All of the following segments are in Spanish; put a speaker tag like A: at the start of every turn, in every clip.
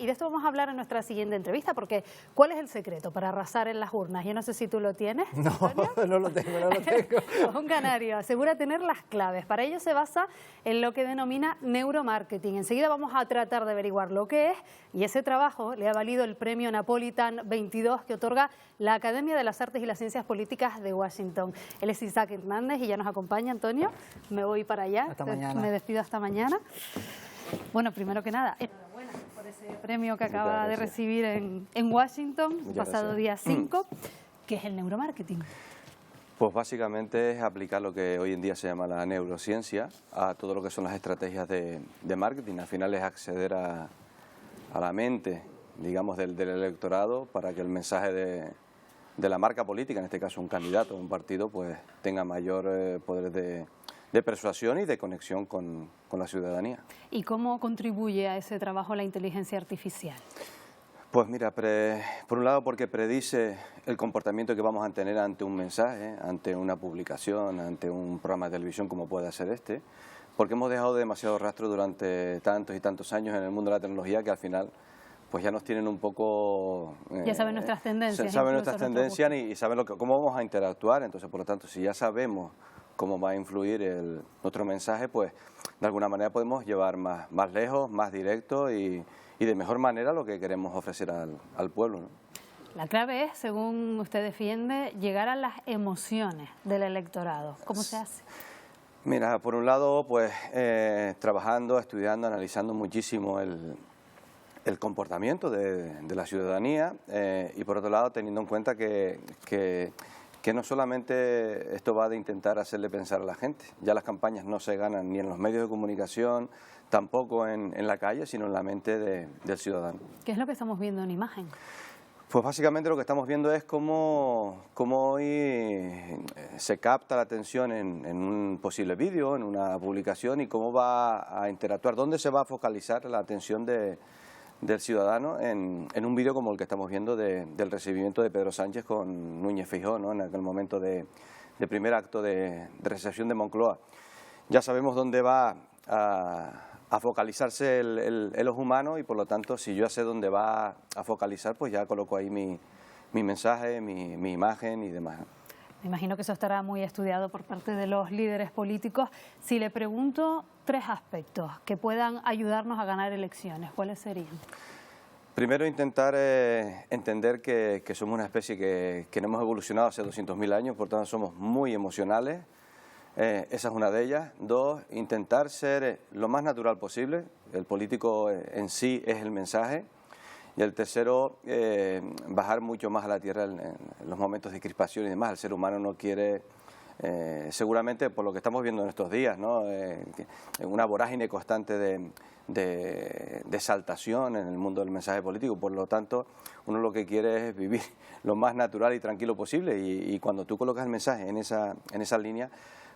A: y de esto vamos a hablar en nuestra siguiente entrevista, porque ¿cuál es el secreto para arrasar en las urnas? Yo no sé si tú lo tienes.
B: No, no lo tengo.
A: Un canario asegura tener las claves. Para ello se basa en lo que denomina neuromarketing. Enseguida vamos a tratar de averiguar lo que es, y ese trabajo le ha valido el premio Napolitan 22 que otorga la Academia de las Artes y las Ciencias Políticas de Washington. Él es Isaac Hernández y ya nos acompaña, Antonio. Me voy para allá.
B: Hasta mañana.
A: Me despido hasta mañana. Bueno, primero que nada, enhorabuena por ese premio que acaba de recibir en Washington, pasado día 5, que es el neuromarketing.
C: Pues básicamente es aplicar lo que hoy en día se llama la neurociencia a todo lo que son las estrategias de marketing. Al final es acceder a la mente, digamos, del electorado para que el mensaje de la marca política, en este caso un candidato, un partido, pues tenga mayor poder de persuasión y de conexión con la ciudadanía.
A: ¿Y cómo contribuye a ese trabajo la inteligencia artificial?
C: Pues mira, por un lado porque predice el comportamiento que vamos a tener ante un mensaje, ante una publicación, ante un programa de televisión como puede ser este, porque hemos dejado demasiado rastro durante tantos y tantos años en el mundo de la tecnología que al final pues ya nos tienen un poco...
A: ya saben nuestras tendencias.
C: Saben nuestras tendencias y saben cómo vamos a interactuar, entonces por lo tanto si ya sabemos cómo va a influir nuestro mensaje, pues de alguna manera podemos llevar más lejos, más directo y de mejor manera lo que queremos ofrecer al pueblo, ¿no?
A: La clave es, según usted defiende, llegar a las emociones del electorado. ¿Cómo se hace?
C: Mira, por un lado, pues trabajando, estudiando, analizando muchísimo el comportamiento de la ciudadanía y por otro lado teniendo en cuenta que no solamente esto va de intentar hacerle pensar a la gente, ya las campañas no se ganan ni en los medios de comunicación, tampoco en la calle, sino en la mente del ciudadano.
A: ¿Qué es lo que estamos viendo en imagen?
C: Pues básicamente lo que estamos viendo es cómo hoy se capta la atención en un posible vídeo, en una publicación y cómo va a interactuar, dónde se va a focalizar la atención del ciudadano en un vídeo como el que estamos viendo del recibimiento de Pedro Sánchez con Núñez Feijóo, ¿no? En aquel momento de primer acto de recepción de Moncloa. Ya sabemos dónde va a focalizarse el ojo humano y por lo tanto si yo ya sé dónde va a focalizar pues ya coloco ahí mi mensaje, mi imagen y demás.
A: Me imagino que eso estará muy estudiado por parte de los líderes políticos. Si le pregunto 3 aspectos que puedan ayudarnos a ganar elecciones, ¿cuáles serían? Primero,
C: intentar entender que somos una especie que no hemos evolucionado hace 200.000 años, por tanto somos muy emocionales. Esa es una de ellas. 2, intentar ser lo más natural posible. El político en sí es el mensaje. Y el tercero, bajar mucho más a la tierra en los momentos de crispación y demás. El ser humano no quiere, seguramente por lo que estamos viendo en estos días, ¿no? Una vorágine constante de exaltación en el mundo del mensaje político. Por lo tanto, uno lo que quiere es vivir lo más natural y tranquilo posible. Y cuando tú colocas el mensaje en esa línea,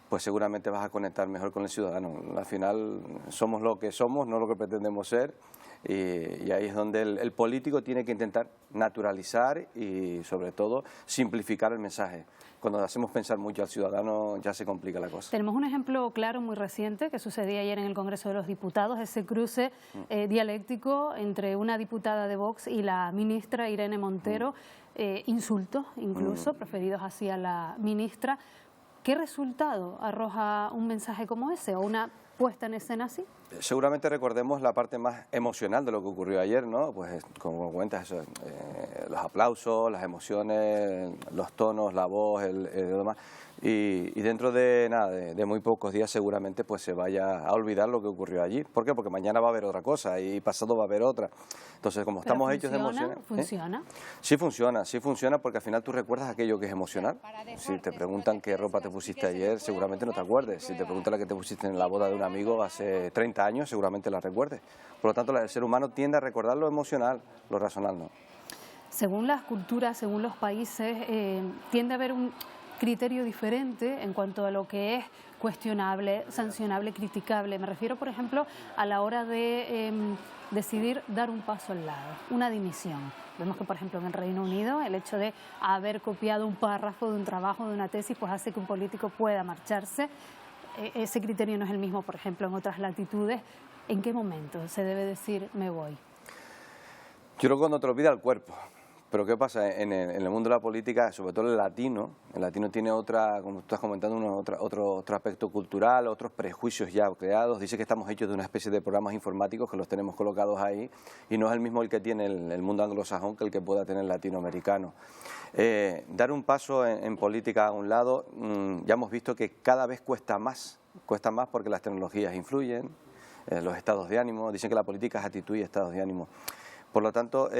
C: pues seguramente vas a conectar mejor con el ciudadano. Al final somos lo que somos, no lo que pretendemos ser, y ahí es donde el político tiene que intentar naturalizar y sobre todo simplificar el mensaje. Cuando hacemos pensar mucho al ciudadano ya se complica la cosa.
A: Tenemos un ejemplo claro muy reciente que sucedía ayer en el Congreso de los Diputados, ese cruce dialéctico entre una diputada de Vox y la ministra Irene Montero, insultos incluso proferidos hacia la ministra. ¿Qué resultado arroja un mensaje como ese o una puesta en escena así?
C: Seguramente recordemos la parte más emocional de lo que ocurrió ayer, ¿no? Pues como cuentas, eso, los aplausos, las emociones, los tonos, la voz, el demás. Y dentro de muy pocos días seguramente pues se vaya a olvidar lo que ocurrió allí. ¿Por qué? Porque mañana va a haber otra cosa y pasado va a haber otra. Entonces, como estamos hechos de emociones...
A: ¿Funciona?
C: Sí funciona porque al final tú recuerdas aquello que es emocional. Si te preguntan qué ropa te pusiste ayer, seguramente no te acuerdes. Si te preguntan la que te pusiste en la boda de un amigo hace 30 años, seguramente la recuerdes. Por lo tanto, el ser humano tiende a recordar lo emocional, lo racional no.
A: Según las culturas, según los países, tiende a haber un criterio diferente en cuanto a lo que es cuestionable, sancionable, criticable. Me refiero, por ejemplo, a la hora de decidir dar un paso al lado, una dimisión. Vemos que, por ejemplo, en el Reino Unido, el hecho de haber copiado un párrafo de un trabajo, de una tesis, pues hace que un político pueda marcharse. Ese criterio no es el mismo, por ejemplo, en otras latitudes. ¿En qué momento se debe decir me voy?
C: Yo creo que cuando te lo pide al cuerpo. Pero ¿qué pasa? En el mundo de la política, sobre todo el latino tiene otra, como tú estás comentando, otro aspecto cultural, otros prejuicios ya creados. Dice que estamos hechos de una especie de programas informáticos que los tenemos colocados ahí y no es el mismo el que tiene el mundo anglosajón que el que pueda tener el latinoamericano. Dar un paso en política a un lado, ya hemos visto que cada vez cuesta más porque las tecnologías influyen, los estados de ánimo, dicen que la política es actitud y estados de ánimo. Por lo tanto,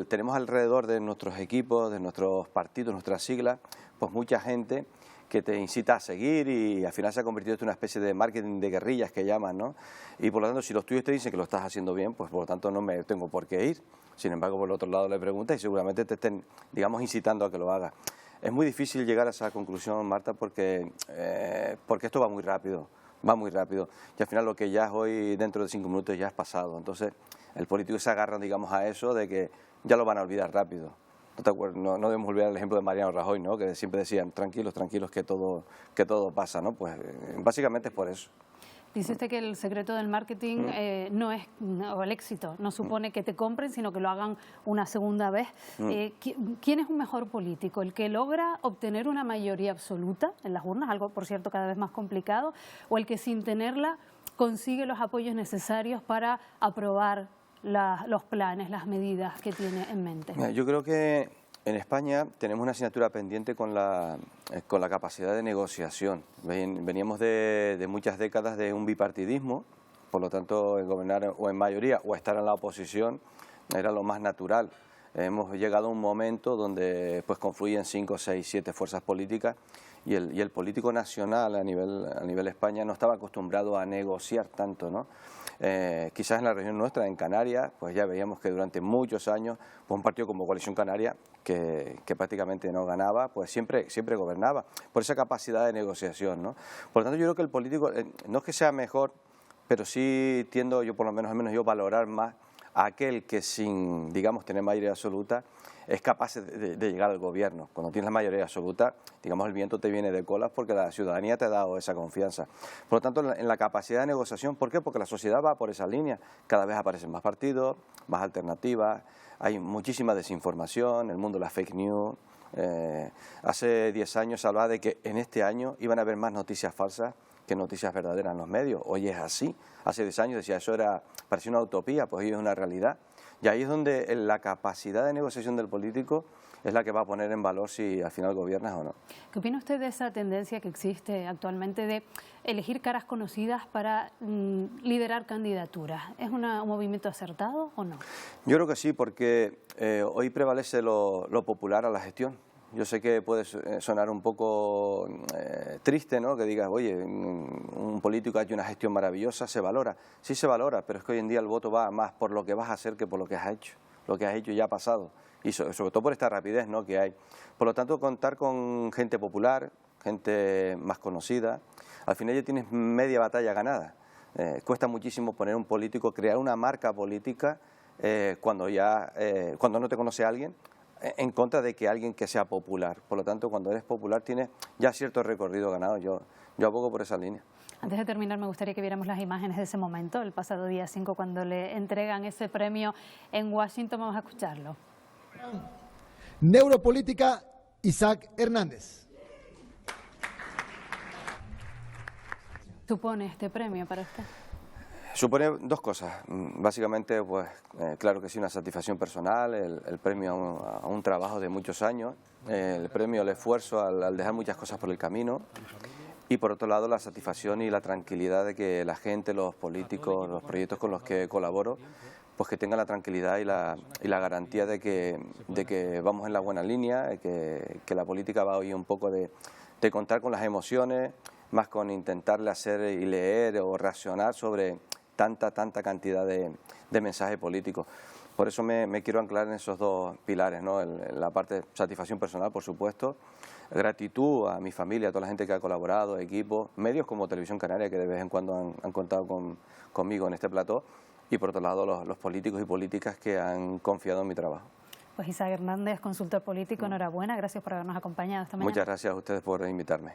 C: tenemos alrededor de nuestros equipos, de nuestros partidos, nuestras siglas, pues mucha gente que te incita a seguir y al final se ha convertido en una especie de marketing de guerrillas que llaman, ¿no? Y por lo tanto, si los tuyos te dicen que lo estás haciendo bien, pues por lo tanto no me tengo por qué ir. Sin embargo, por el otro lado le preguntas y seguramente te estén, digamos, incitando a que lo hagas. Es muy difícil llegar a esa conclusión, Marta, porque esto va muy rápido. Y al final lo que ya es hoy, dentro de 5 minutos ya es pasado. Entonces, el político se agarra, digamos, a eso de que ya lo van a olvidar rápido. No debemos olvidar el ejemplo de Mariano Rajoy, ¿no? Que siempre decían, tranquilos, que todo pasa, ¿no? Pues básicamente es por eso.
A: Dice usted que el secreto del marketing o el éxito no supone que te compren, sino que lo hagan una segunda vez. ¿Quién es un mejor político? ¿El que logra obtener una mayoría absoluta en las urnas, algo, por cierto, cada vez más complicado, o el que sin tenerla consigue los apoyos necesarios para aprobar los planes, las medidas que tiene en mente?
C: Yo creo que en España tenemos una asignatura pendiente con la capacidad de negociación. Veníamos de muchas décadas de un bipartidismo, por lo tanto, en gobernar o en mayoría o estar en la oposición era lo más natural. Hemos llegado a un momento donde pues confluyen 5, 6, 7 fuerzas políticas y el político nacional a nivel España no estaba acostumbrado a negociar tanto, ¿no? Quizás en la región nuestra, en Canarias, pues ya veíamos que durante muchos años pues un partido como Coalición Canaria, que prácticamente no ganaba, pues siempre gobernaba, por esa capacidad de negociación, ¿no? Por lo tanto, yo creo que el político, no es que sea mejor, pero sí tiendo, yo por lo menos, al menos yo, valorar más a aquel que sin, digamos, tener mayoría absoluta, es capaz de llegar al gobierno. Cuando tienes la mayoría absoluta, digamos, el viento te viene de colas porque la ciudadanía te ha dado esa confianza. Por lo tanto, en la capacidad de negociación, ¿por qué? Porque la sociedad va por esa línea. Cada vez aparecen más partidos, más alternativas, hay muchísima desinformación, el mundo de las fake news. Hace 10 años se hablaba de que en este año iban a haber más noticias falsas que noticias verdaderas en los medios. Hoy es así. Hace 10 años decía eso parecía una utopía, pues hoy es una realidad. Y ahí es donde la capacidad de negociación del político es la que va a poner en valor si al final gobiernas o no.
A: ¿Qué opina usted de esa tendencia que existe actualmente de elegir caras conocidas para liderar candidaturas? ¿Es un movimiento acertado o no?
C: Yo creo que sí, porque hoy prevalece lo popular a la gestión. Yo sé que puede sonar un poco triste, ¿no? Que digas, oye, un político ha hecho una gestión maravillosa, se valora. Sí se valora, pero es que hoy en día el voto va más por lo que vas a hacer que por lo que has hecho. Lo que has hecho ya ha pasado. Y sobre todo por esta rapidez, ¿no?, que hay. Por lo tanto, contar con gente popular, gente más conocida, al final ya tienes media batalla ganada. Cuesta muchísimo poner un político, crear una marca política cuando no te conoce alguien, en contra de que alguien que sea popular. Por lo tanto, cuando eres popular tienes ya cierto recorrido ganado. Yo abogo por esa línea.
A: Antes de terminar, me gustaría que viéramos las imágenes de ese momento, el pasado día 5, cuando le entregan ese premio en Washington. Vamos a escucharlo.
B: Neuropolítica, Isaac Hernández.
A: ¿Supone este premio para usted?
C: Supone dos cosas. Básicamente, pues claro que sí, una satisfacción personal, el premio a un trabajo de muchos años, el premio al esfuerzo al dejar muchas cosas por el camino, y por otro lado la satisfacción y la tranquilidad de que la gente, los políticos, los proyectos con los que colaboro, pues que tengan la tranquilidad y la garantía de que vamos en la buena línea, que la política va hoy un poco de contar con las emociones, más con intentarle hacer y leer o reaccionar sobre tanta cantidad de mensajes políticos. Por eso me quiero anclar en esos dos pilares, ¿no? La parte de satisfacción personal, por supuesto, gratitud a mi familia, a toda la gente que ha colaborado, equipos, medios como Televisión Canaria, que de vez en cuando han contado conmigo en este plató, y por otro lado los políticos y políticas que han confiado en mi trabajo.
A: Pues Isaac Hernández, consultor político, enhorabuena, gracias por habernos acompañado esta mañana.
C: Muchas gracias a ustedes por invitarme.